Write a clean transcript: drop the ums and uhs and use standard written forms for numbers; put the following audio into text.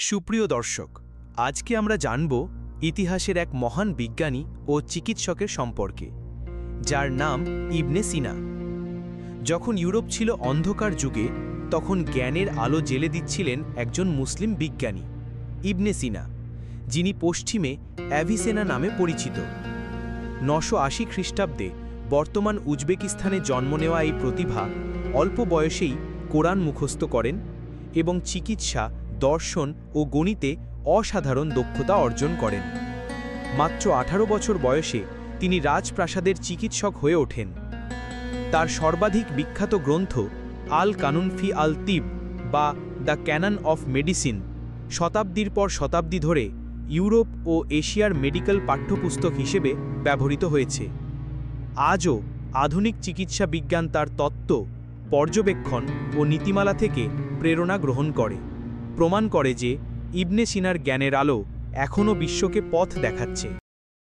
সুপ্রিয় দর্শক, আজকে আমরা জানব ইতিহাসের এক মহান বিজ্ঞানী ও চিকিৎসকের সম্পর্কে, যার নাম ইবনে সিনা। যখন ইউরোপ ছিল অন্ধকার যুগে, তখন জ্ঞানের আলো জ্বেলে দিচ্ছিলেন একজন মুসলিম বিজ্ঞানী, ইবনে সিনা, যিনি পশ্চিমে অ্যাভিসেনা নামে পরিচিত। 980 খ্রিস্টাব্দে বর্তমান উজবেকিস্তানে জন্ম নেওয়া এই প্রতিভা অল্প বয়সেই কোরআন মুখস্থ করেন এবং চিকিৎসা, দর্শন ও গণিতে অসাধারণ দক্ষতা অর্জন করেন। মাত্র 18 বছর বয়সে তিনি রাজপ্রাসাদের চিকিৎসক হয়ে ওঠেন। তার সর্বাধিক বিখ্যাত গ্রন্থ আল কানুন ফি আল তিব বা দ্য ক্যানন অফ মেডিসিন শতাব্দীর পর শতাব্দী ধরে ইউরোপ ও এশিয়ার মেডিকেল পাঠ্যপুস্তক হিসেবে ব্যবহৃত হয়েছে। আজও আধুনিক চিকিৎসা বিজ্ঞান তার তত্ত্ব, পর্যবেক্ষণ ও নীতিমালা থেকে প্রেরণা গ্রহণ করে, প্রমাণ করে যে ইবনে সিনার জ্ঞানের আলো এখনও বিশ্বকে পথ দেখাচ্ছে।